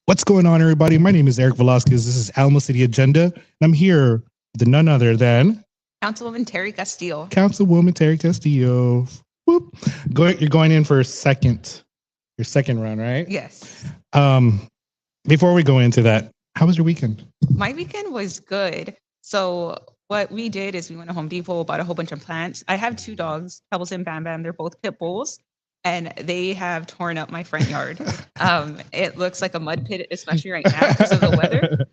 What's going on, everybody? My name is Eric Velasquez. This is Alamo City Agenda, and I'm here with none other than Councilwoman Teri Castillo. Councilwoman Teri Castillo. Whoop. You're going in for your second run, right? Yes. Um, Before we go into that, how was your weekend? My weekend was good. So what we did is we went to Home Depot, bought a whole bunch of plants. I have two dogs, Pebbles and Bam Bam. They're both pit bulls, and they have torn up my front yard. It looks like a mud pit, especially right now because of the weather.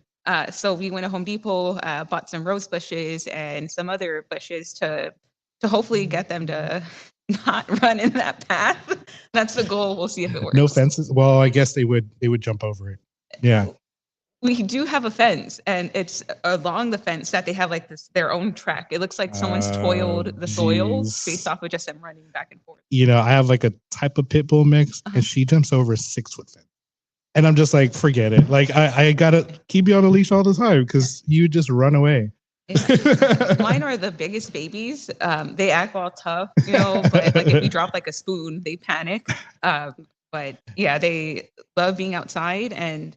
So we went to Home Depot, bought some rose bushes and some other bushes to hopefully get them to not run in that path. That's the goal. We'll see if it works. No fences? Well, I guess they would jump over it. Yeah. We do have a fence, and it's along the fence that they have like their own track. It looks like someone's toiled the soil based off of just them running back and forth. I have like a type of pit bull mix, and she jumps over a 6-foot fence. And I'm just like, forget it. Like, I gotta keep you on a leash all the time because you just run away. Yeah. Mine are the biggest babies. They act all tough, but like if you drop like a spoon, they panic. But yeah, they love being outside, and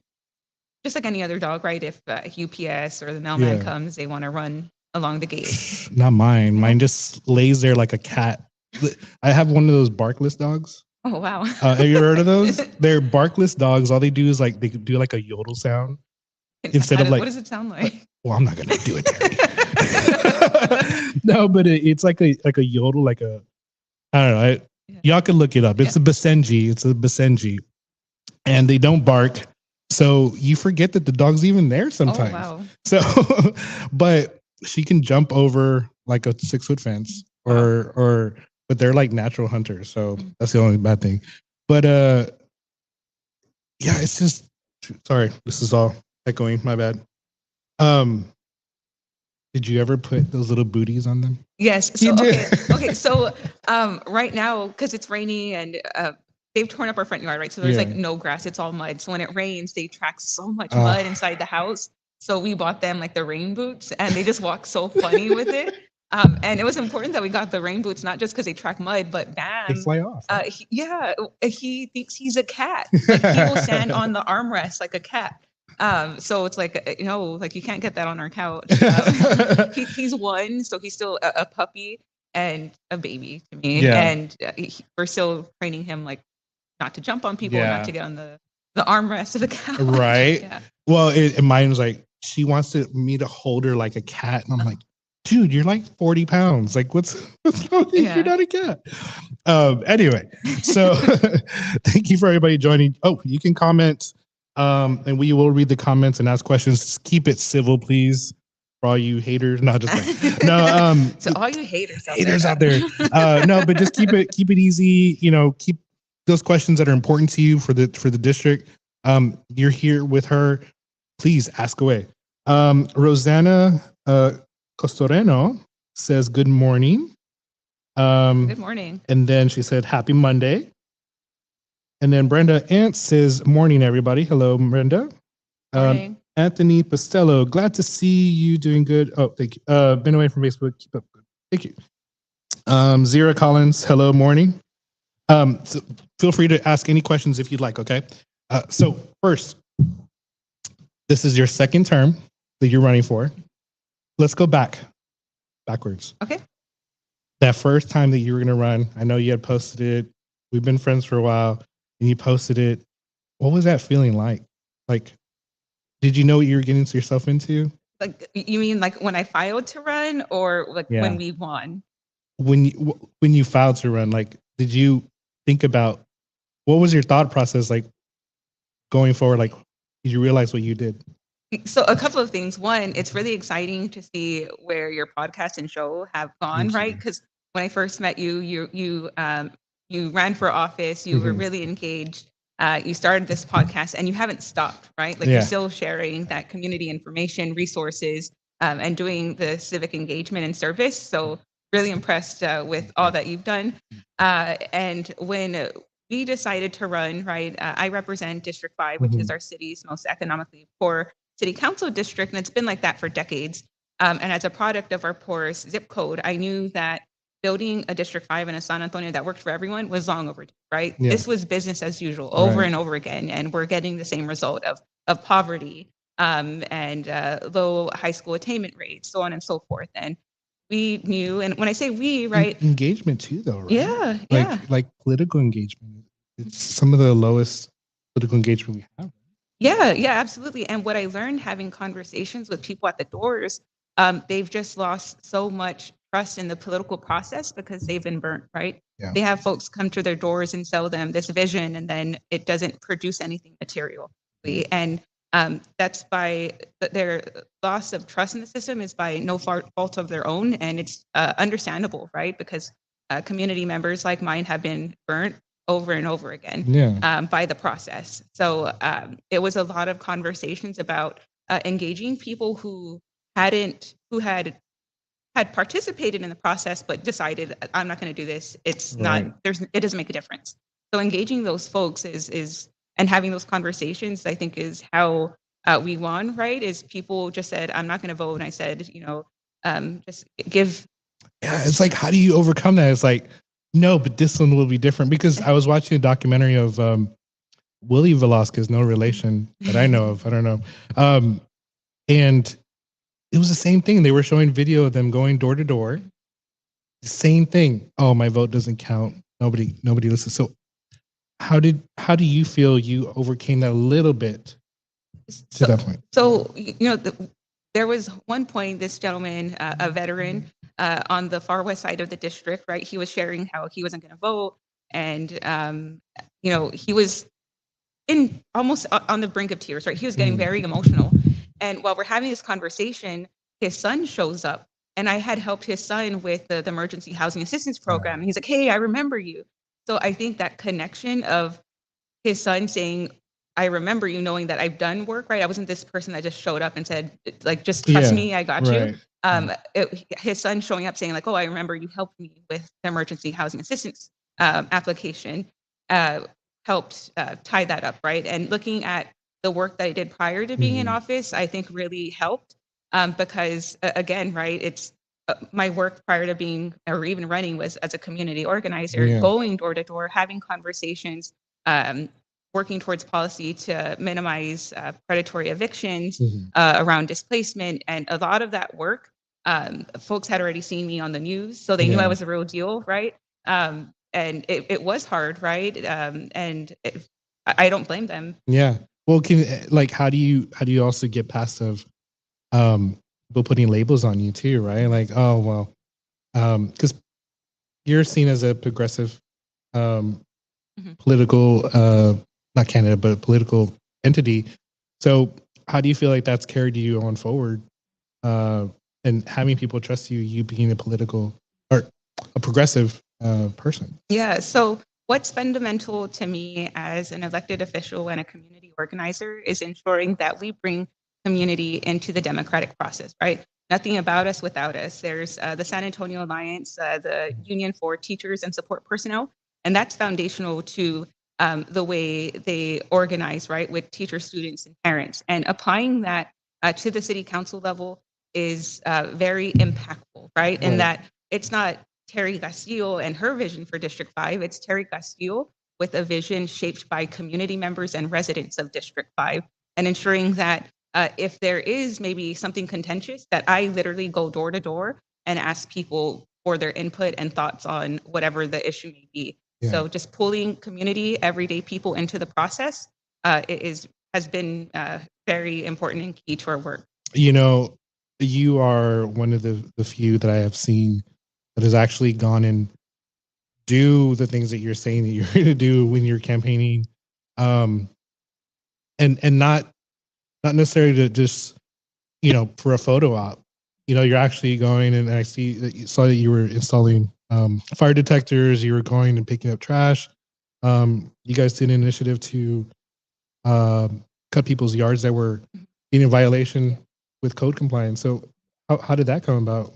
just like any other dog, right? If UPS or the mailman comes, they want to run along the gate. Not mine. Mine just lays there like a cat. I have one of those barkless dogs. Oh, wow. Have you heard of those? They're barkless dogs. All they do is like they do like a yodel sound instead of like. What does it sound like? Well, I'm not gonna do it. No, but it's like a yodel, like a. I don't know. Y'all can look it up. It's a Basenji. It's a Basenji, and they don't bark. So you forget that the dog's even there sometimes. Oh, wow. So, but she can jump over like a 6-foot fence but they're like natural hunters. So that's the only bad thing. But, yeah, it's just, sorry, this is all echoing. My bad. Did you ever put those little booties on them? Yes. So, okay. So, right now, cause it's rainy and, they've torn up our front yard, right? So there's like no grass, it's all mud. So when it rains, they track so much mud inside the house. So we bought them like the rain boots, and they just walk so funny with it. And it was important that we got the rain boots, not just because they track mud, but Bam. They fly off. He thinks he's a cat. Like he will stand on the armrest like a cat. So it's like, like you can't get that on our couch. He's one, so he's still a puppy and a baby to me. Yeah. And we're still training him like not to jump on people, not to get on the armrest of the couch. Right. Yeah. Well, mine was like, she wants me to hold her like a cat. And I'm like, dude, you're like 40 pounds. Like, what's wrong? You're not a cat. Anyway, so thank you for everybody joining. Oh, you can comment, and we will read the comments and ask questions. Just keep it civil, please. For all you haters, not just like, no. So all you haters out there. No, but just keep it easy. Keep those questions that are important to you for the district. You're here with her. Please ask away. Rosanna Costoreno says good morning. Good morning. And then she said happy Monday. And then Brenda Ant says morning, everybody. Hello, Brenda. Morning. Anthony Pastello, glad to see you doing good. Oh, thank you. Been away from Facebook. Keep up good. Thank you. Zira Collins, hello, morning. So feel free to ask any questions if you'd like, okay? So first, this is your second term that you're running for. Let's go backwards. Okay. That first time that you were going to run, I know you had posted it. We've been friends for a while, and you posted it. What was that feeling like? Like, did you know what you were getting yourself into? Like, you mean like when I filed to run, or like when we won? When you filed to run, like, did you think about, what was your thought process like going forward? Like, did you realize what you did? So a couple of things. One, it's really exciting to see where your podcast and show have gone, right? Because when I first met you, you ran for office, you were really engaged. You started this podcast and you haven't stopped, right? Like you're still sharing that community information, resources, and doing the civic engagement and service. So really impressed with all that you've done. And when we decided to run, right, I represent District 5, which is our city's most economically poor city council district. And it's been like that for decades. And as a product of our poor zip code, I knew that building a District 5 in a San Antonio that worked for everyone was long overdue, right? Yeah. This was business as usual over Right. and over again, and we're getting the same result of poverty and low high school attainment rates, so on and so forth. And we knew, and when I say we, right? Engagement too, though, right? Yeah, yeah. Like political engagement. It's some of the lowest political engagement we have. Yeah, yeah, absolutely. And what I learned having conversations with people at the doors, they've just lost so much trust in the political process because they've been burnt, right? Yeah. They have folks come to their doors and sell them this vision, and then it doesn't produce anything material. And that's by their loss of trust in the system is by no fault of their own, and it's understandable, right? Because community members like mine have been burnt over and over again by the process. So it was a lot of conversations about engaging people who had participated in the process but decided I'm not going to do this. It's not it doesn't make a difference. So engaging those folks is and having those conversations, I think, is how we won. Right? Is people just said I'm not going to vote, and I said, just give. Yeah, it's like, how do you overcome that? It's like, no, but this one will be different, because I was watching a documentary of Willie Velasquez, no relation that I know of. I don't know. And it was the same thing. They were showing video of them going door to door. Same thing. Oh, my vote doesn't count. Nobody listens. So how do you feel you overcame that a little bit to that point? So, there was one point, this gentleman, a veteran, on the far west side of the district, right? He was sharing how he wasn't going to vote, and he was in almost on the brink of tears, right? He was getting very emotional, and while we're having this conversation, his son shows up, and I had helped his son with the emergency housing assistance program. And he's like, "Hey, I remember you." So I think that connection of his son saying, I remember you, knowing that I've done work, right? I wasn't this person that just showed up and said, like, just trust me, I got you. His son showing up saying like, oh, I remember you helped me with the emergency housing assistance application, helped tie that up, right? And looking at the work that I did prior to being in office, I think really helped because again, right, it's my work prior to being or even running was as a community organizer, going door to door, having conversations, working towards policy to minimize predatory evictions around displacement. And a lot of that work, folks had already seen me on the news, so they knew I was a real deal, right? And it was hard, right? I don't blame them. Yeah. Well, how do you also get past of people putting labels on you too, right? Like, oh well, because you're seen as a progressive political not candidate, but a political entity. So how do you feel like that's carried you on forward? And having people trust you being a political or a progressive person? Yeah. So what's fundamental to me as an elected official and a community organizer is ensuring that we bring community into the democratic process, right? Nothing about us without us. There's the San Antonio Alliance, the Union for Teachers and Support Personnel, and that's foundational to the way they organize, right, with teachers, students, and parents. And applying that to the city council level is very impactful, right? In that it's not Teri Castillo and her vision for District 5, it's Teri Castillo with a vision shaped by community members and residents of District 5, and ensuring that if there is maybe something contentious, that I literally go door to door and ask people for their input and thoughts on whatever the issue may be. So just pulling community, everyday people into the process has been very important and key to our work. You are one of the few that I have seen that has actually gone and do the things that you're saying that you're going to do when you're campaigning, and not necessarily to just for a photo op. You're actually going, and I saw that you were installing fire detectors. You were going and picking up trash. You guys did an initiative to cut people's yards that were in violation with code compliance. So how did that come about?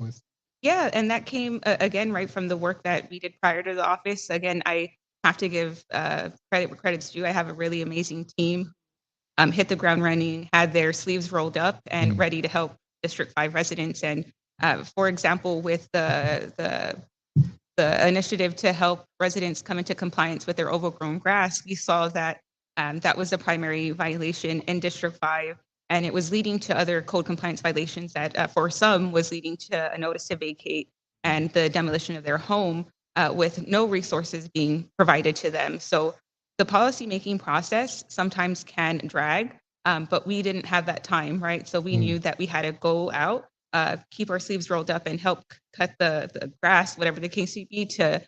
Yeah, and that came again right from the work that we did prior to the office. Again, I have to give credit where credit's due. I have a really amazing team. Hit the ground running, had their sleeves rolled up and ready to help District 5 residents. And for example, with the the initiative to help residents come into compliance with their overgrown grass, we saw that that was the primary violation in District 5, and it was leading to other code compliance violations that for some was leading to a notice to vacate and the demolition of their home with no resources being provided to them. So the policymaking process sometimes can drag, but we didn't have that time, right? So we knew that we had to go out, keep our sleeves rolled up and help cut the grass, whatever the case may be, to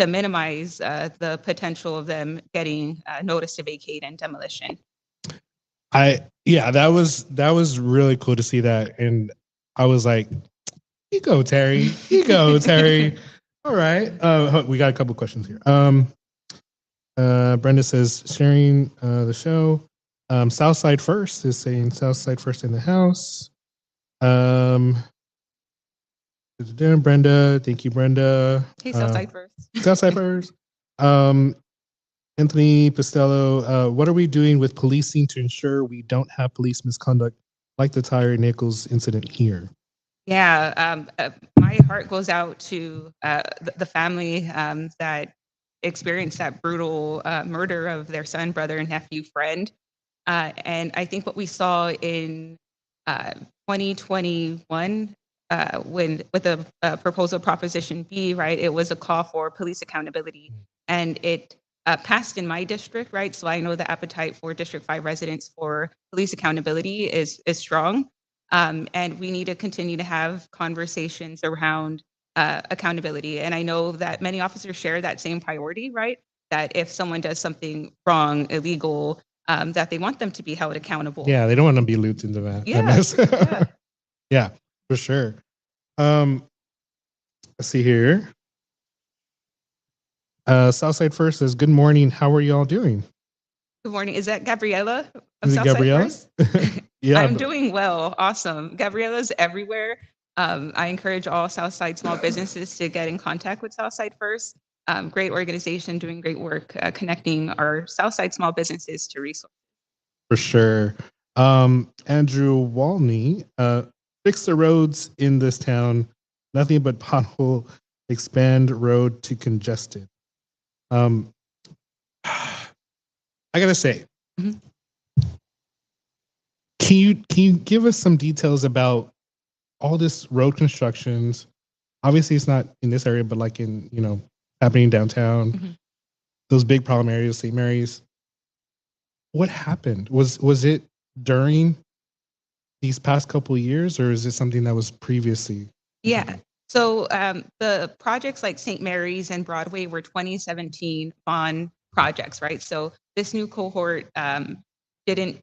minimize the potential of them getting notice to vacate and demolition. That was really cool to see that. And I was like, you go, Teri. You go, Teri. All right. We got a couple questions here. Brenda says, sharing the show. Southside First is saying Southside First in the house. Brenda, thank you, Brenda. Hey, Southside First. Southside First. Anthony Pistello, what are we doing with policing to ensure we don't have police misconduct like the Tyre Nichols incident here? Yeah, my heart goes out to the family that experienced that brutal murder of their son, brother, and nephew, friend. And I think what we saw in 2021, with the proposal Proposition B, right, it was a call for police accountability, and it passed in my district, right? So I know the appetite for District 5 residents for police accountability is strong. And we need to continue to have conversations around accountability. And I know that many officers share that same priority, right? That if someone does something wrong, illegal, that they want them to be held accountable. Yeah, they don't want to be looped into that. Yeah. Yeah, for sure. Let's see here. Southside First says, good morning. How are you all doing? Good morning. Is that Gabriella? Is it Gabriella? Yeah, I'm doing well. Awesome. Gabriella's everywhere. I encourage all Southside small businesses to get in contact with Southside First. Great organization doing great work connecting our Southside small businesses to resources. For sure. Andrew Walney, fix the roads in this town. Nothing but pothole. Expand road to congested. I gotta say, can you give us some details about all this road constructions? Obviously, it's not in this area, but like in happening downtown, those big problem areas, St. Mary's. What happened? Was it during these past couple of years, or is it something that was previously? Yeah. So the projects like St. Mary's and Broadway were 2017 bond projects, right? So this new cohort didn't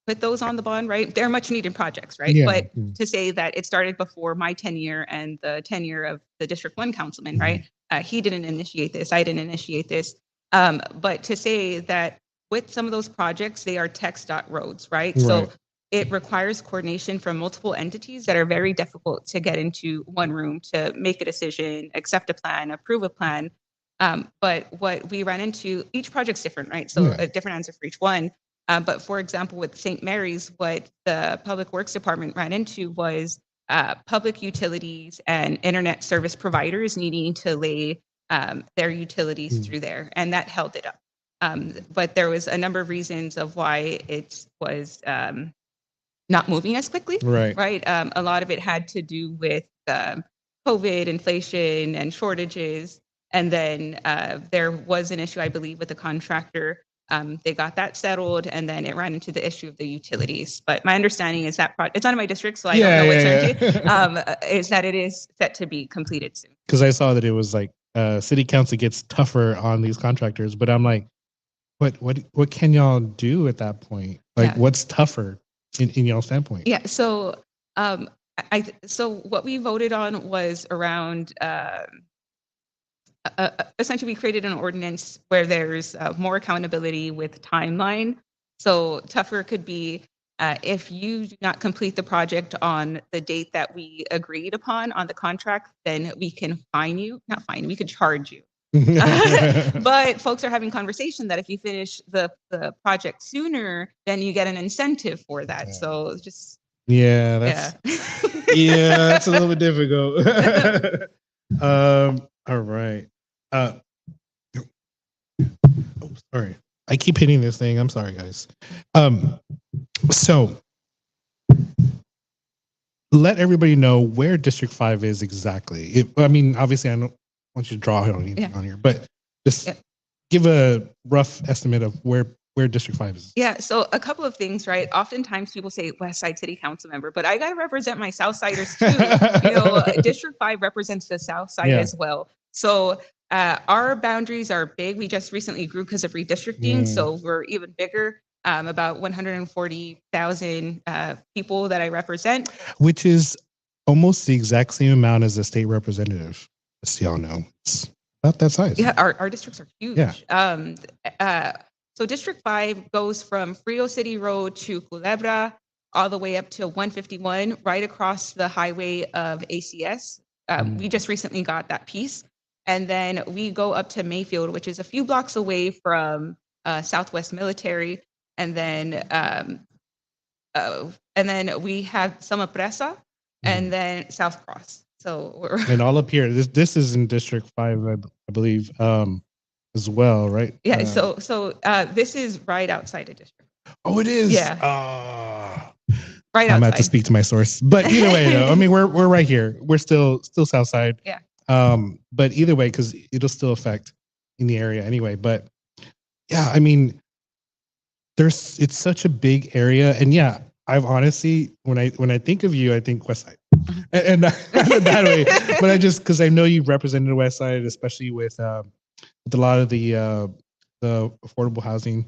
put those on the bond, right? They're much needed projects, right? Yeah. But to say that it started before my tenure and the tenure of the District 1 councilman, right? He didn't initiate this. I didn't initiate this. But to say that with some of those projects, they are text roads, right? So it requires coordination from multiple entities that are very difficult to get into one room to make a decision, accept a plan, approve a plan. But what we ran into, each project's different, right? So a different answer for each one. But for example, with St. Mary's, what the Public Works Department ran into was public utilities and internet service providers needing to lay their utilities through there, and that held it up. But there was a number of reasons of why it was not moving as quickly, right? A lot of it had to do with COVID, inflation, and shortages. And then there was an issue, I believe, with the contractor. They got that settled, and then it ran into the issue of the utilities. But my understanding is that it's not in my district, so I don't know with certainty. Is that it is set to be completed soon. Because I saw that it was like city council gets tougher on these contractors, but I'm like, what can y'all do at that point? Like, what's tougher in y'all standpoint? Yeah. So so what we voted on was around. Essentially, we created an ordinance where there's more accountability with timeline. So tougher could be if you do not complete the project on the date that we agreed upon on the contract, then we can fine you. Not fine, we could charge you. But folks are having conversation that if you finish the project sooner, then you get an incentive for that. Yeah. So just that's it's a little bit difficult. All right. Oh, sorry. I keep hitting this thing. I'm sorry, guys. So let everybody know where District 5 is exactly. I mean, obviously, I don't want you to draw on anything on here, but just give a rough estimate of where District 5 is. Yeah, so a couple of things, right? Oftentimes people say West Side City Council member, but I got to represent my South Siders too. District 5 represents the South Side as well. So our boundaries are big. We just recently grew because of redistricting, so we're even bigger. About 140,000 people that I represent. Which is almost the exact same amount as a state representative, as y'all know. It's about that size. Yeah, our districts are huge. Yeah. So District 5 goes from Frio City Road to Culebra, all the way up to 151, right across the highway of ACS. We just recently got that piece. And then we go up to Mayfield, which is a few blocks away from Southwest Military. And then we have Summa Presa and then South Cross. So we're and all up here. This is in District 5, I believe, as well, right? Yeah. So this is right outside of District. Oh, it is. Yeah. Right outside. I'm gonna have to speak to my source, but either way, though, I mean, we're right here. We're still South Side. Yeah. But either way, because it'll still affect in the area anyway. But yeah, I mean, it's such a big area, and yeah, I've honestly, when I think of you, I think West Side, and not that way, but I just because I know you've represented the West Side, especially with a lot of the affordable housing,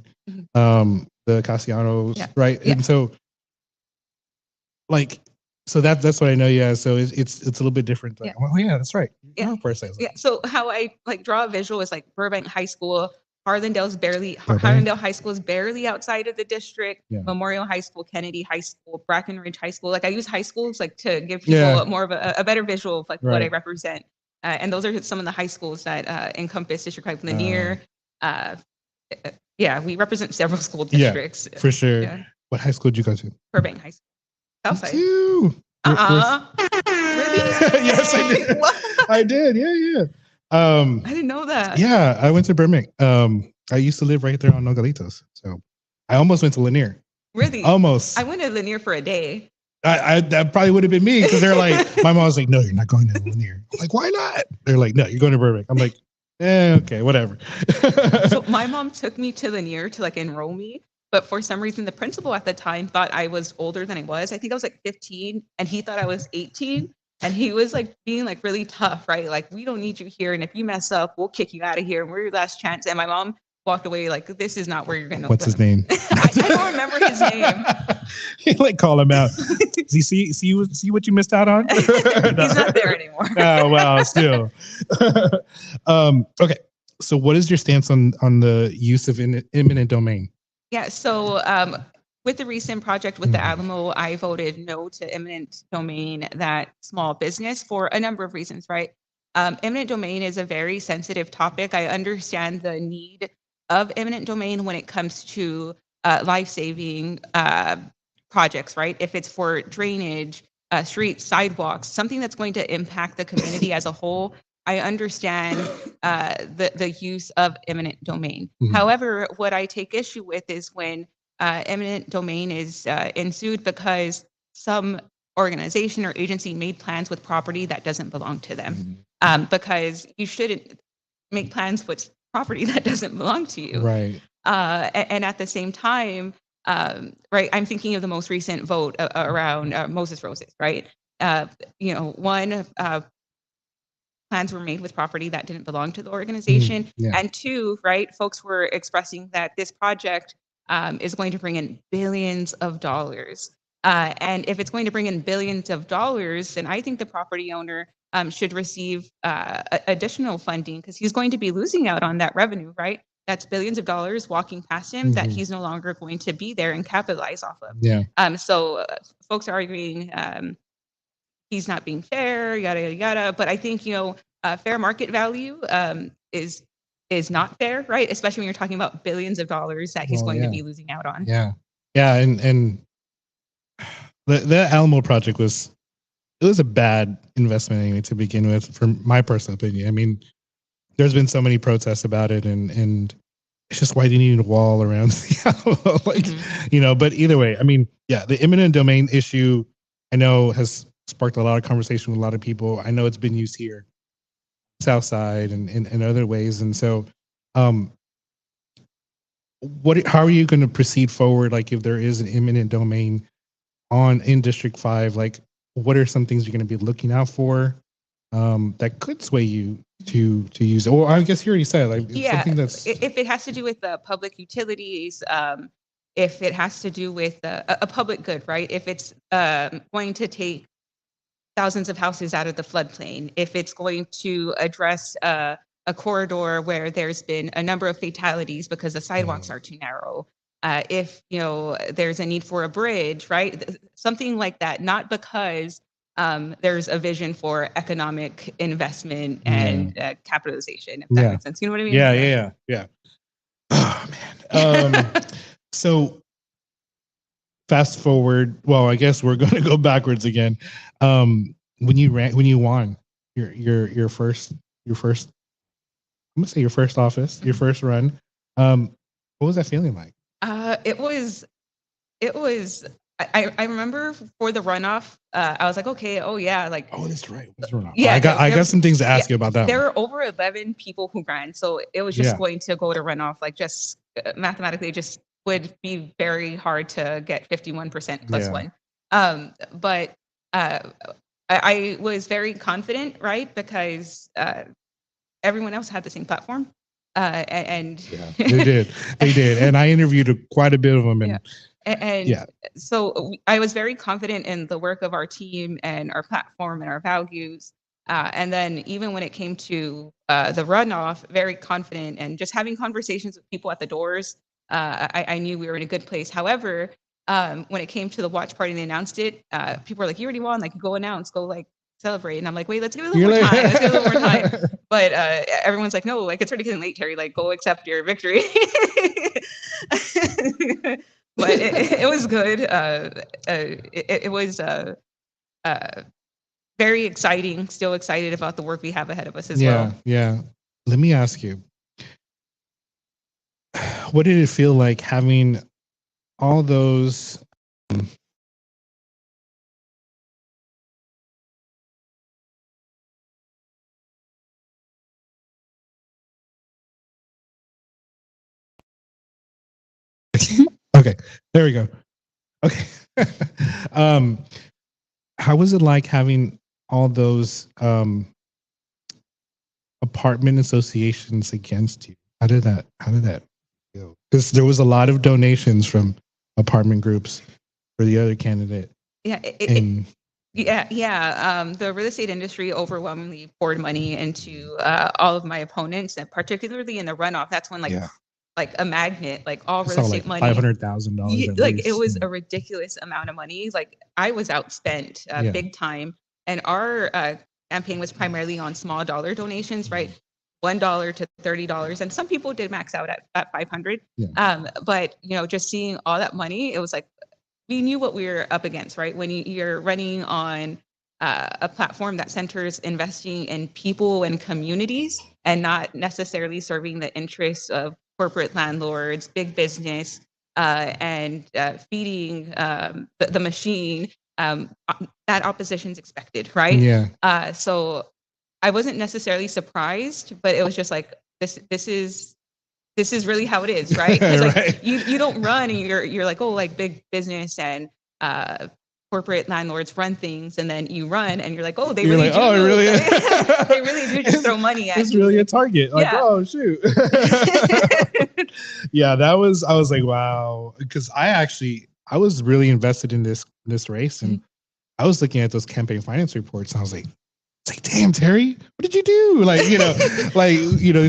the Castellanos, right? Yeah. And so, so that's what I know. Yeah, so it's a little bit different. Like, oh yeah, that's right. Yeah. Yeah. So how I draw a visual is like Burbank High School. Harlandale High School is barely outside of the district. Yeah. Memorial High School, Kennedy High School, Brackenridge High School. Like I use high schools to give people more of a better visual of what I represent. And those are some of the high schools that encompass District 5 Lanier. We represent several school districts. Yeah, for sure. Yeah. What high school did you go to? Burbank High School. Southside. Really? Yes, I did. I did. Yeah. I didn't know that. Yeah, I went to Burbank. I used to live right there on Nogalitos, so I almost went to Lanier. Really? Almost. I went to Lanier for a day. That probably would have been me because they're like, my mom was like, "No, you're not going to Lanier." I'm like, "Why not?" They're like, "No, you're going to Burbank." I'm like, okay, whatever. So my mom took me to Lanier to enroll me, but for some reason the principal at the time thought I was older than I was. I think I was 15, and he thought I was 18. And he was being really tough, right? Like, we don't need you here. And if you mess up, we'll kick you out of here. And we're your last chance. And my mom walked away this is not where you're going to. What's his name? I don't remember his name. He call him out. See what you missed out on? He's not there anymore. Oh, well, still. Okay. So what is your stance on the use of eminent domain? Yeah. So with the recent project with the Alamo, I voted no to eminent domain, that small business, for a number of reasons, right? Eminent domain is a very sensitive topic. I understand the need of eminent domain when it comes to life-saving projects, right? If it's for drainage, streets, sidewalks, something that's going to impact the community as a whole, I understand the use of eminent domain. However, what I take issue with is when eminent domain is ensued because some organization or agency made plans with property that doesn't belong to them. Because you shouldn't make plans with property that doesn't belong to you. Right. And at the same time, right, I'm thinking of the most recent vote around Moses Roses, right? Plans were made with property that didn't belong to the organization. And two, right, folks were expressing that this project is going to bring in billions of dollars. And if it's going to bring in billions of dollars, then I think the property owner should receive additional funding, because he's going to be losing out on that revenue, right? That's billions of dollars walking past him that he's no longer going to be there and capitalize off of. So folks are arguing he's not being fair, yada, yada. But I think, fair market value is not fair, right? Especially when you're talking about billions of dollars that he's going to be losing out on. Yeah. And the Alamo project was a bad investment anyway to begin with, from my personal opinion. I mean, there's been so many protests about it, and it's just why do you need a wall around Seattle? Like, but either way, I mean, yeah, the eminent domain issue I know has sparked a lot of conversation with a lot of people. I know it's been used here, South Side, and in other ways. And so, how are you going to proceed forward? Like, if there is an eminent domain in District 5, like, what are some things you're going to be looking out for that could sway you to use it? Well, I guess you already said, like, something that's, if it has to do with public utilities, if it has to do with a public good, right? If it's going to take thousands of houses out of the floodplain, if it's going to address a corridor where there's been a number of fatalities because the sidewalks are too narrow, if there's a need for a bridge, right? Something like that, not because there's a vision for economic investment and capitalization, if that makes sense. You know what I mean? Yeah. Oh man. So fast forward. Well, I guess we're going to go backwards again. When you won your first, I'm gonna say your first office, your first run. What was that feeling like? It was. I remember for the runoff, I was like, okay, oh yeah, like, oh, that's right. That's runoff. Yeah, I got some things to ask you about that. There were over 11 people who ran, so it was just going to go to runoff. Like, just mathematically, just would be very hard to get 51% plus one. But I was very confident, right? Because everyone else had the same platform. And they did. And I interviewed quite a bit of them. So I was very confident in the work of our team and our platform and our values. And then even when it came to the runoff, very confident and just having conversations with people at the doors, I knew we were in a good place. However, when it came to the watch party and they announced it, people were like, you already won, like, go announce, go like celebrate. And I'm like, wait, let's give it a little more time. Let's give it a little more time. But everyone's like, no, like, it's already getting late, Teri, like, go accept your victory. But it was good. It was very exciting. Still excited about the work we have ahead of us as well. Yeah. Let me ask you, what did it feel like having all those okay, there we go. Okay. How was it like having all those apartment associations against you? How did that feel? Because there was a lot of donations from apartment groups for the other candidate. Yeah. The real estate industry overwhelmingly poured money into all of my opponents, and particularly in the runoff. That's when like a magnet, like all real estate money, $500,000. Like, it was a ridiculous amount of money. Like, I was outspent big time, and our campaign was primarily on small dollar donations, right? $1 to $30, and some people did max out at 500. But just seeing all that money, it was like we knew what we were up against, right? When you're running on a platform that centers investing in people and communities, and not necessarily serving the interests of corporate landlords, big business, and feeding the machine, that opposition's expected, right? So I wasn't necessarily surprised, but it was just like, this is really how it is, right? Like, you don't run and you're like, oh, like, big business and corporate landlords run things, and then you run and you're like, oh, they really do. Oh, it really is. They really do just throw money at you. It's really a target. Like, oh shoot. I was like, wow, because I was really invested in this race, and I was looking at those campaign finance reports, and I was like, damn, Teri, what did you do? Like,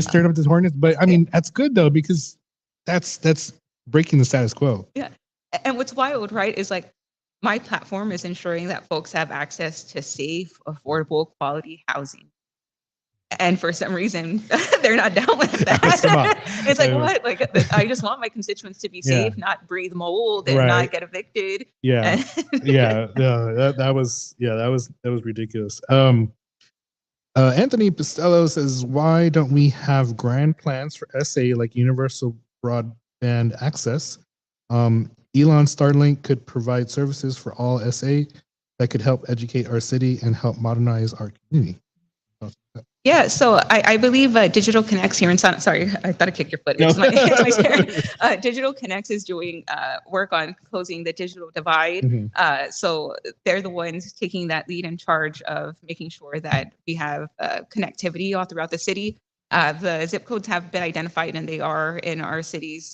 stirred up this hornets. But I mean, that's good though, because that's breaking the status quo. Yeah. And what's wild, right, is like, my platform is ensuring that folks have access to safe, affordable, quality housing. And for some reason, they're not down with that. It's like, what? Like, I just want my constituents to be safe, not breathe mold, and not get evicted. That was ridiculous. Anthony Pistello says, why don't we have grand plans for SA like universal broadband access? Elon Starlink could provide services for all SA that could help educate our city and help modernize our community. Yeah, so I believe Digital Connects here in San. Sorry, I thought I kicked your foot. It's my chair. Digital Connects is doing work on closing the digital divide. Mhm. So they're the ones taking that lead in charge of making sure that we have connectivity all throughout the city. The zip codes have been identified, and they are in our city's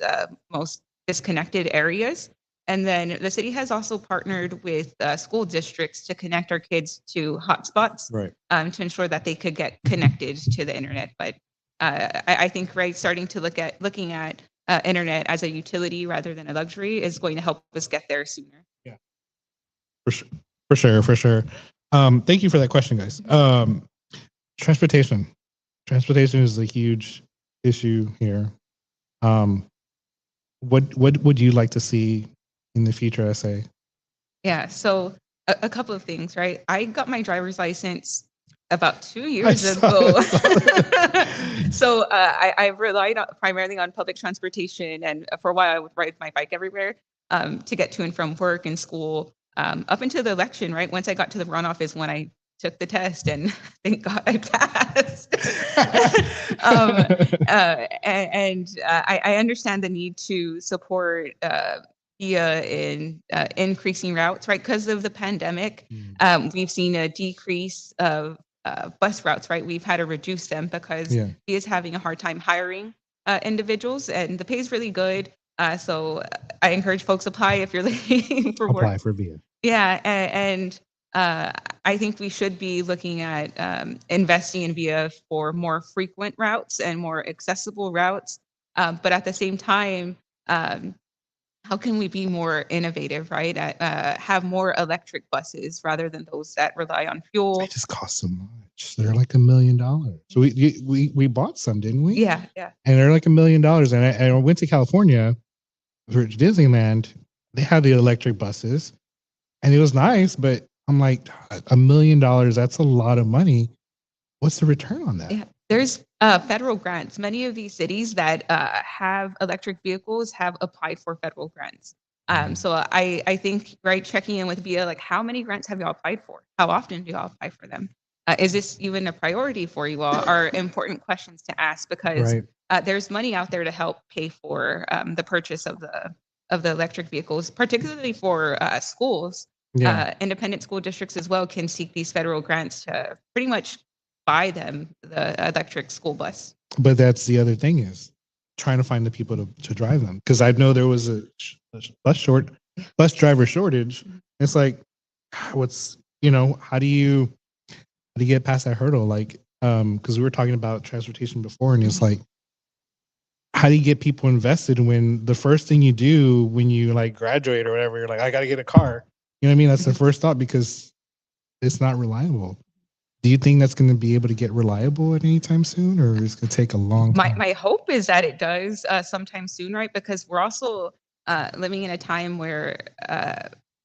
most disconnected areas. And then the city has also partnered with school districts to connect our kids to hotspots, Right. to ensure that they could get connected to the internet. But I think starting to looking at internet as a utility rather than a luxury is going to help us get there sooner. Yeah, for sure. Thank you for that question, guys. Transportation is a huge issue here. What would you like to see in the future, SA? Yeah, so a couple of things, right? I got my driver's license about 2 years ago. So I relied primarily on public transportation, and for a while I would ride my bike everywhere to get to and from work and school. Up until the election, right? Once I got to the runoff is when I took the test, and thank God I passed. I understand the need to support via in increasing routes, right? Because of the pandemic, we've seen a decrease of bus routes, right? We've had to reduce them because he is having a hard time hiring individuals, and the pay is really good. So I encourage folks apply if you're looking for work. Apply for VIA. Yeah, and I think we should be looking at investing in VIA for more frequent routes and more accessible routes. But at the same time, how can we be more innovative, right? Have more electric buses rather than those that rely on fuel. They just cost so much. They're like $1 million. So we bought some, didn't we? Yeah. And they're like $1 million. And I went to California for Disneyland. They had the electric buses, and it was nice. But I'm like, $1 million. That's a lot of money. What's the return on that? Yeah, there's federal grants. Many of these cities that have electric vehicles have applied for federal grants. So I think, right, checking in with VIA, like how many grants have y'all applied for? How often do y'all apply for them? Is this even a priority for you all? Are important questions to ask, because there's money out there to help pay for the purchase of the electric vehicles, particularly for schools. Independent school districts as well can seek these federal grants to pretty much buy them the electric school bus. But that's the other thing, is trying to find the people to drive them, because I know there was a bus driver shortage. It's like, what's, how do you get past that hurdle? Like, because we were talking about transportation before, and it's like, how do you get people invested when the first thing you do when you like graduate or whatever, you're like, I got to get a car. You know what I mean? That's the first thought, because it's not reliable. Do you think that's going to be able to get reliable at any time soon, or is it going to take a long time? My hope is that it does sometime soon, right? Because we're also living in a time where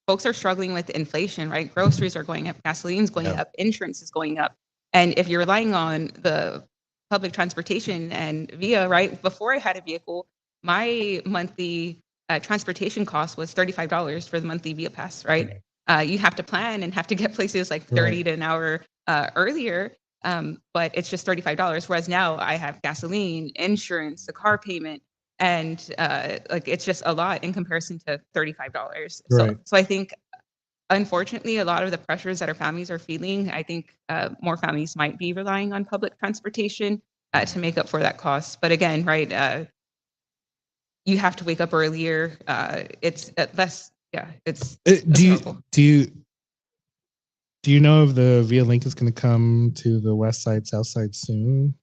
folks are struggling with inflation, right? Groceries are going up, gasoline's going up, insurance is going up. And if you're relying on the public transportation and VIA, right? Before I had a vehicle, my monthly transportation cost was $35 for the monthly VIA pass, right? You have to plan and have to get places like 30 to an hour earlier, but it's just $35. Whereas now I have gasoline, insurance, the car payment, and like it's just a lot in comparison to $35. So I think, unfortunately, a lot of the pressures that our families are feeling, I think more families might be relying on public transportation to make up for that cost. But again, right, you have to wake up earlier. It's less. Yeah, it's do you know if the VIA Link is going to come to the west side, south side soon?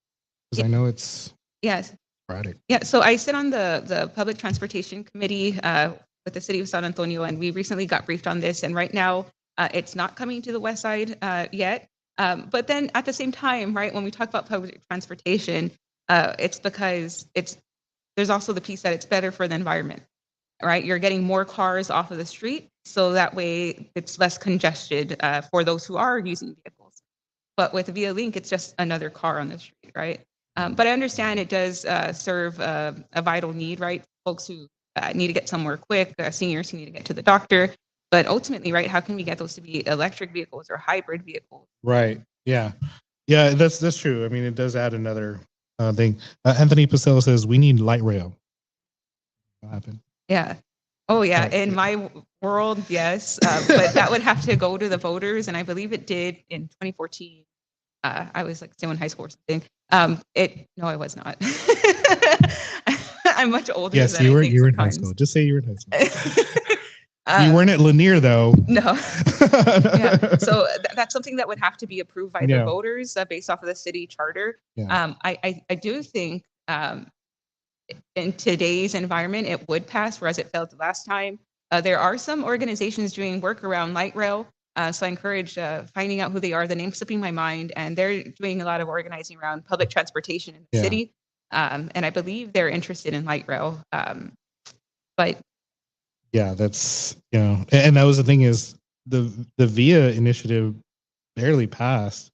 Because I know it's sporadic. Yeah, so I sit on the public transportation committee with the city of San Antonio, and we recently got briefed on this. And right now, it's not coming to the west side yet. But then at the same time, right, when we talk about public transportation, it's because there's also the piece that it's better for the environment. Right, you're getting more cars off of the street, so that way it's less congested for those who are using vehicles. But with Via Link, it's just another car on the street, right? But I understand it does serve a vital need, right? Folks who need to get somewhere quick, seniors who need to get to the doctor. But ultimately, right, how can we get those to be electric vehicles or hybrid vehicles? Right. Yeah. Yeah, that's true. I mean, it does add another thing. Anthony Pacello says we need light rail. What happened? Yeah. Oh, yeah. Sorry. In my world, yes. But that would have to go to the voters. And I believe it did in 2014. I was like still in high school or something. No, I was not. I'm much older Yes, than you I were. think You were in high sometimes. school. Just say you were in high school. You You weren't at Lanier though. No. Yeah. So that's something that would have to be approved by the Yeah. voters based off of the city charter. Yeah. I do think in today's environment it would pass, whereas it failed the last time. There are some organizations doing work around light rail. So I encourage finding out who they are. The name's slipping my mind, and they're doing a lot of organizing around public transportation in the Yeah. city. And I believe they're interested in light rail. But Yeah, that's and that was the thing is the VIA initiative barely passed.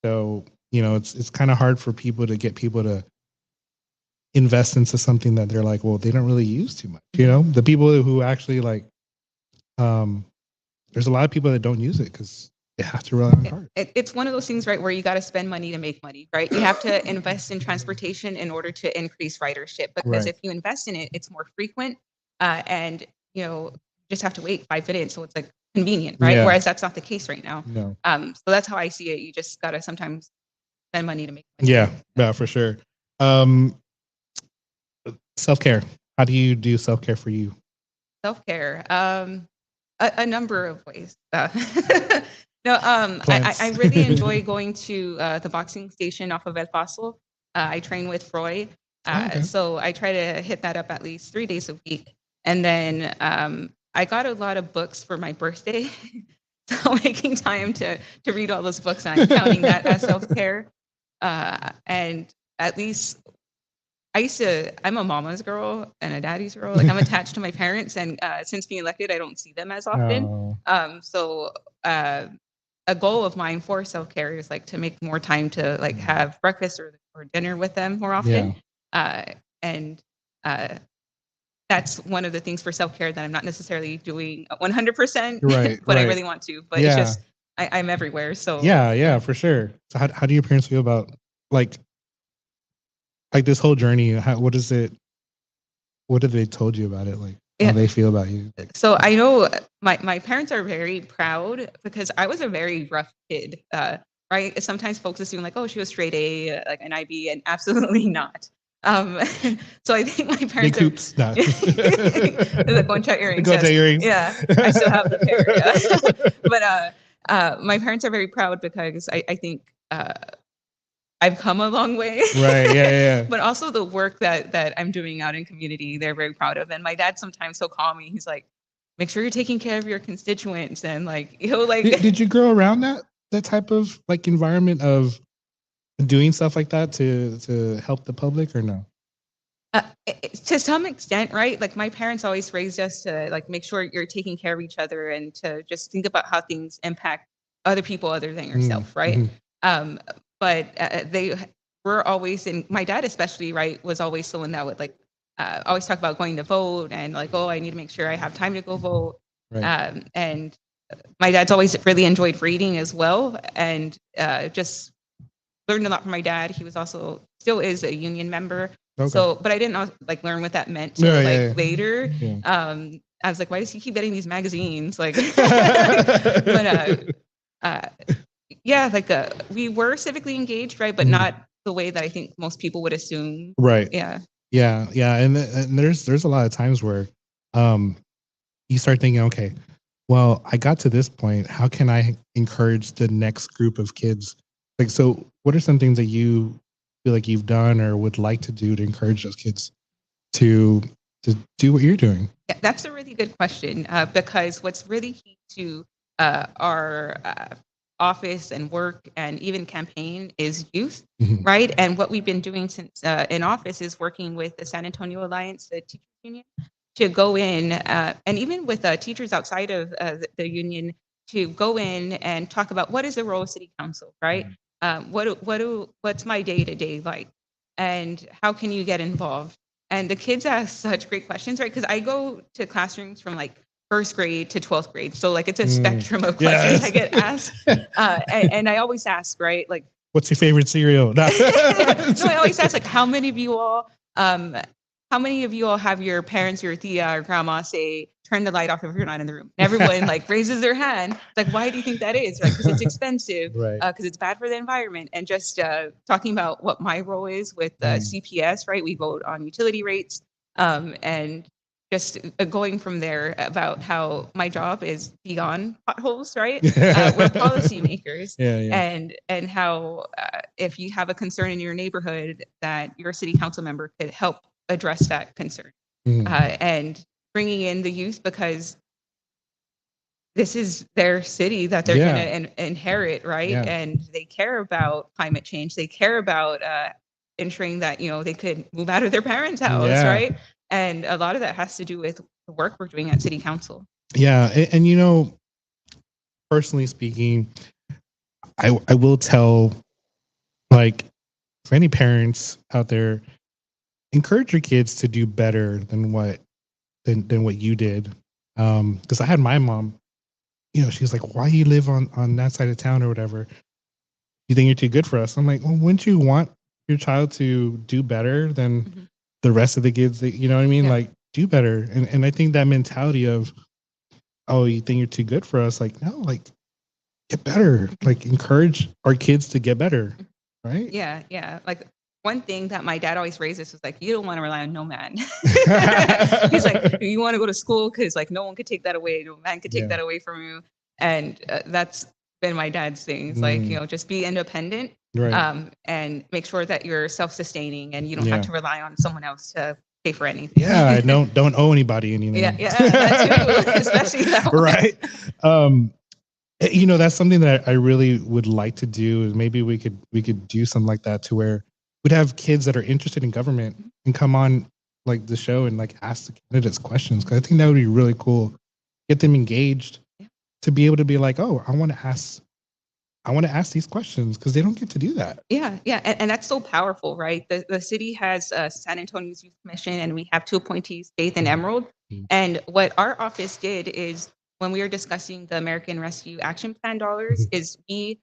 So, it's kind of hard for people to get people to invest into something that they're like, well, they don't really use too much. The people who actually like, there's a lot of people that don't use it because they have to rely on cars. It's one of those things, right, where you got to spend money to make money, right? You have to invest in transportation in order to increase ridership, because Right. if you invest in it, it's more frequent, and just have to wait 5 minutes, so it's like convenient, right? Yeah. Whereas that's not the case right now. No. So that's how I see it. You just got to sometimes spend money to make money. Yeah, for sure. Self-care. How do you do self-care for you? Self-care, a number of ways. No, I really enjoy going to the boxing station off of El Paso. I train with Froy. Okay. So I try to hit that up at least 3 days a week. And then I got a lot of books for my birthday. So making time to read all those books, and I'm counting that as self-care. And at least I'm a mama's girl and a daddy's girl. Like, I'm attached to my parents, and since being elected, I don't see them as often. So a goal of mine for self-care is like to make more time to like have breakfast or dinner with them more often. And that's one of the things for self-care that I'm not necessarily doing 100%, Right, but I right. really want to. But Yeah. it's just I'm everywhere. So Yeah, for sure. So how do your parents feel about like this whole journey? What is it? What have they told you about it? Like how they feel about you? So I know my parents are very proud because I was a very rough kid. Right? Sometimes folks assume like, oh, she was straight A, like an IB, and absolutely not. So I think my parents Coops, not. The Concha earrings. The Concha earrings. Yeah, I still have the pair. Yeah. But my parents are very proud because I think I've come a long way. Right. Yeah. But also the work that I'm doing out in community, they're very proud of. And my dad sometimes he'll call me. He's like, make sure you're taking care of your constituents, and like he'll like. Did you grow around that type of like environment of doing stuff like that to help the public, or no? To some extent, right? Like my parents always raised us to like make sure you're taking care of each other and to just think about how things impact other people other than yourself, right? But they were always, and my dad especially, right, was always someone that would like always talk about going to vote and like, oh, I need to make sure I have time to go vote. Right. And my dad's always really enjoyed reading as well, and just learned a lot from my dad. He was also still is a union member. Okay. So, but I didn't like learn what that meant later. Yeah. I was like, why does he keep getting these magazines? Like, but yeah, like we were civically engaged, right? But not the way that I think most people would assume. Right. Yeah. And there's a lot of times where you start thinking, okay, well, I got to this point. How can I encourage the next group of kids? Like, so what are some things that you feel like you've done or would like to do to encourage those kids to do what you're doing? Yeah, that's a really good question because what's really key to our office and work and even campaign is youth, right? And what we've been doing since in office is working with the San Antonio Alliance, the teachers union, to go in and even with teachers outside of the union to go in and talk about what is the role of city council, right? What's my day to day like, and how can you get involved? And the kids ask such great questions, right? Because I go to classrooms from like first grade to 12th grade, so like it's a spectrum of questions I get asked, and I always ask, right, like, what's your favorite cereal? No, I always ask, like, how many of you all have your parents, your tia or grandma say, turn the light off if you're not in the room? And everyone like raises their hand. It's like, why do you think that is? Right? Because it's expensive, Right. Because it's bad for the environment. And just talking about what my role is with CPS, right? We vote on utility rates, and just going from there about how my job is beyond potholes, right? We're policymakers, and how if you have a concern in your neighborhood, that your city council member could help address that concern, and bringing in the youth, because this is their city that they're going to inherit, right? And they care about climate change. They care about ensuring that they could move out of their parents' house, right? And a lot of that has to do with the work we're doing at city council. Yeah, and personally speaking, I will tell, like, for any parents out there, encourage your kids to do better than what you did. Because I had my mom, she's like, why you live on that side of town or whatever? You think you're too good for us? I'm like, well, wouldn't you want your child to do better than the rest of the kids that, you know what I mean? Like, do better. And I think that mentality of, oh, you think you're too good for us? Like, no, like, get better. Like, encourage our kids to get better. Right? Yeah. Like, one thing that my dad always raises was like, you don't want to rely on no man. He's like, you want to go to school because like no one could take that away. No man could take that away from you. And that's been my dad's thing. It's like, just be independent, and make sure that you're self-sustaining and you don't have to rely on someone else to pay for anything. Yeah, don't owe anybody anything. Yeah, that too, especially that one. Right. That's something that I really would like to do. Is maybe we could do something like that, to where we'd have kids that are interested in government and come on like the show and like ask the candidates questions, because I think that would be really cool. Get them engaged to be able to be like, oh, I want to ask these questions, because they don't get to do that. Yeah. And that's so powerful, right? The city has a San Antonio's Youth Commission, and we have two appointees, Faith and Emerald. And what our office did is, when we were discussing the American Rescue Action Plan dollars, is we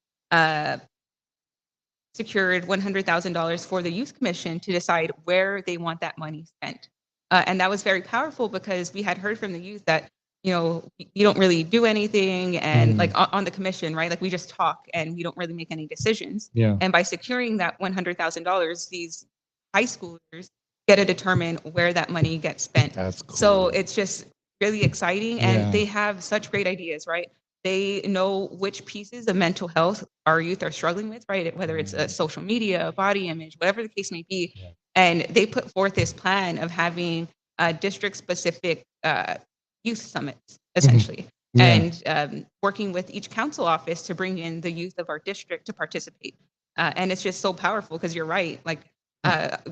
secured $100,000 for the Youth Commission to decide where they want that money spent. And that was very powerful, because we had heard from the youth that, you don't really do anything, and like on the commission, right? Like, we just talk and we don't really make any decisions. And by securing that $100,000, these high schoolers get to determine where that money gets spent. That's cool. So it's just really exciting, and they have such great ideas, right? They know which pieces of mental health our youth are struggling with, right? Whether it's social media, body image, whatever the case may be. And they put forth this plan of having district-specific youth summits, essentially, and working with each council office to bring in the youth of our district to participate. And it's just so powerful, because you're right, like,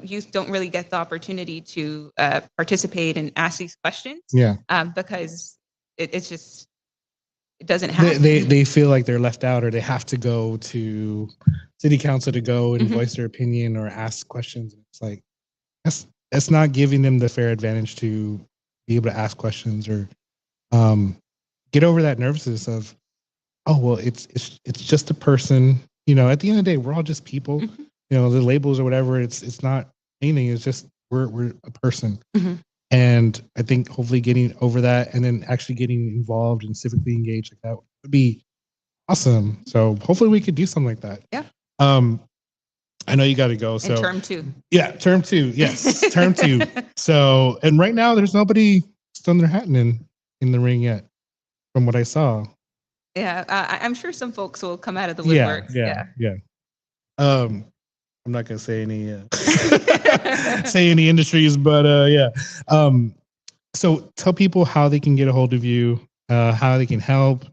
youth don't really get the opportunity to participate and ask these questions, because it's just, it doesn't happen. They feel like they're left out, or they have to go to city council to go and voice their opinion or ask questions. It's like, that's not giving them the fair advantage to be able to ask questions, or get over that nervousness of, oh, well, it's just a person. At the end of the day, we're all just people. The labels or whatever, it's not anything. It's just we're a person. And I think hopefully getting over that, and then actually getting involved and civically engaged like that, would be awesome. So hopefully we could do something like that. Yeah. I know you got to go. So in term 2. Yeah, term 2. Yes, term 2. So, and right now there's nobody thrown their hat in the ring yet, from what I saw. Yeah, I'm sure some folks will come out of the woodwork. Yeah. I'm not gonna say any industries, but yeah. So tell people how they can get a hold of you, how they can help.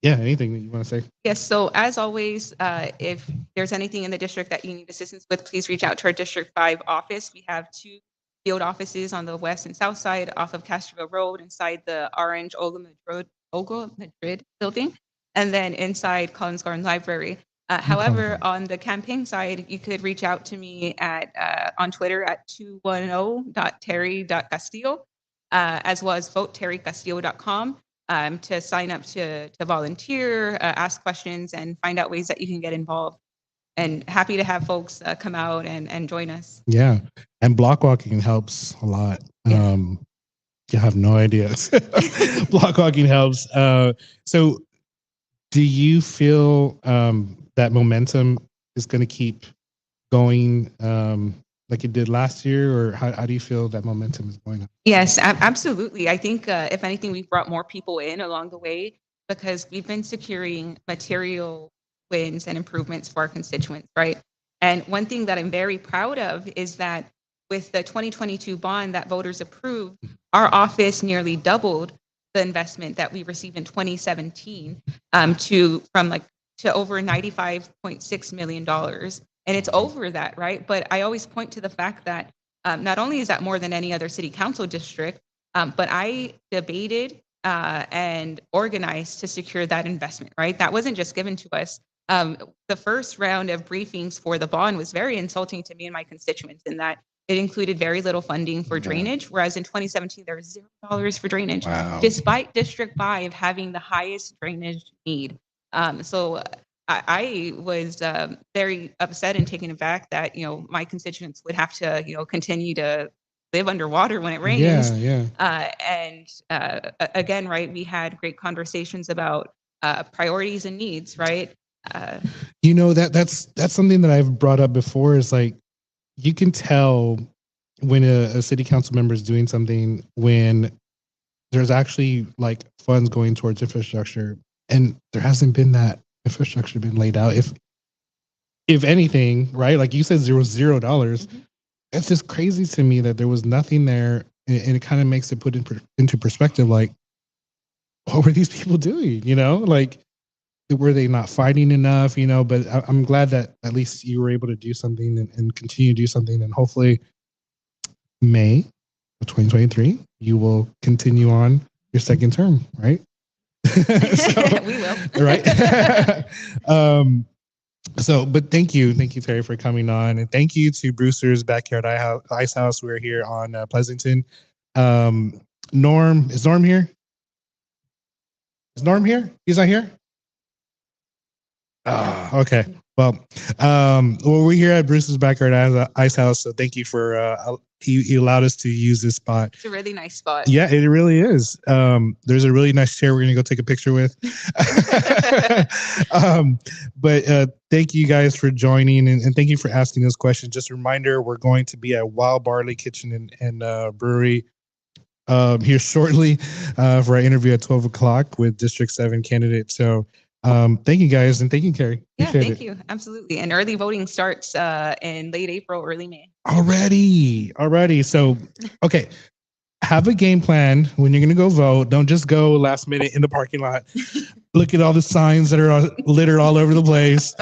Anything that you want to say? Yes. So as always, if there's anything in the district that you need assistance with, please reach out to our District 5 office. We have 2 field offices on the west and south side, off of Castroville Road, inside the orange Olamud Road logo, Madrid building, and then inside Collins Garden Library. However, on the campaign side, you could reach out to me at on Twitter at 210.teri.castillo, as well as votetericastillo.com to sign up to volunteer, ask questions, and find out ways that you can get involved. And happy to have folks come out and join us. Yeah, and block walking helps a lot. Yeah. You have no idea. Block walking helps. So do you feel that momentum is going to keep going like it did last year, or how do you feel that momentum is going on? Yes, absolutely. I think if anything, we've brought more people in along the way because we've been securing material wins and improvements for our constituents, right? And one thing that I'm very proud of is that with the 2022 bond that voters approved, our office nearly doubled the investment that we received in 2017 to over $95.6 million. And it's over that, right? But I always point to the fact that not only is that more than any other city council district, but I debated and organized to secure that investment, right? That wasn't just given to us. The first round of briefings for the bond was very insulting to me and my constituents in that it included very little funding for drainage, whereas in 2017, there was $0 for drainage, despite District 5 having the highest drainage need. So I was very upset and taken aback that, my constituents would have to, continue to live underwater when it rains. And again, right, we had great conversations about priorities and needs, right? That's something that I've brought up before is like, you can tell when a city council member is doing something when there's actually like funds going towards infrastructure, and there hasn't been that infrastructure been laid out. If anything, right? Like you said, $0. Mm-hmm. It's just crazy to me that there was nothing there, and it kind of makes it put into perspective. Like, what were these people doing? Like, were they not fighting enough? But I'm glad that at least you were able to do something and continue to do something, and hopefully May of 2023 you will continue on your second term, right? We will. Right. But thank you, Teri, for coming on, and thank you to Brewster's Backyard Ice House. We're here on Pleasanton. Norm, is Norm here? Is Norm here? He's not here. Okay. Well, we're here at Bruce's Backyard Ice House, so thank you for he allowed us to use this spot. It's a really nice spot. Yeah, it really is. There's a really nice chair we're gonna go take a picture with. But thank you guys for joining, and thank you for asking those questions. Just a reminder, we're going to be at Wild Barley Kitchen and Brewery here shortly for our interview at 12 o'clock with District 7 candidate. So thank you guys, and thank you, Teri. Yeah, thank you. Absolutely. And early voting starts in late April, early May. Already. So, okay. Have a game plan when you're going to go vote. Don't just go last minute in the parking lot. Look at all the signs that are littered all over the place.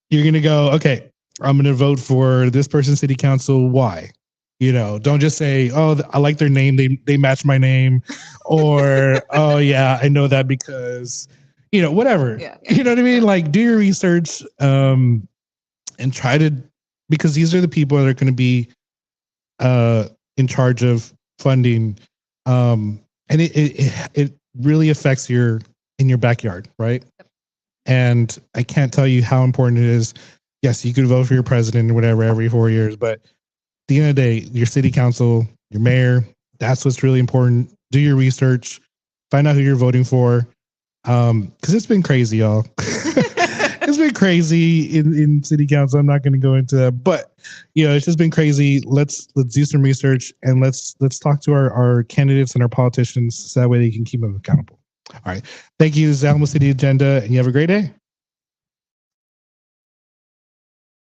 You're going to go, okay, I'm going to vote for this person's city council. Why? Don't just say, oh, I like their name. They match my name. Or, oh, yeah, I know that because... whatever. Yeah. You know what I mean? Like, do your research and try to, because these are the people that are going to be in charge of funding. And it really affects in your backyard, right? Yep. And I can't tell you how important it is. Yes, you could vote for your president or whatever every 4 years, but at the end of the day, your city council, your mayor, that's what's really important. Do your research, find out who you're voting for. Because it's been crazy, y'all. It's been crazy in city council. I'm not going to go into that, but it's just been crazy. Let's do some research, and let's talk to our candidates and our politicians so that way they can keep them accountable. All right. Thank you. This is Alamo City Agenda, and you have a great day.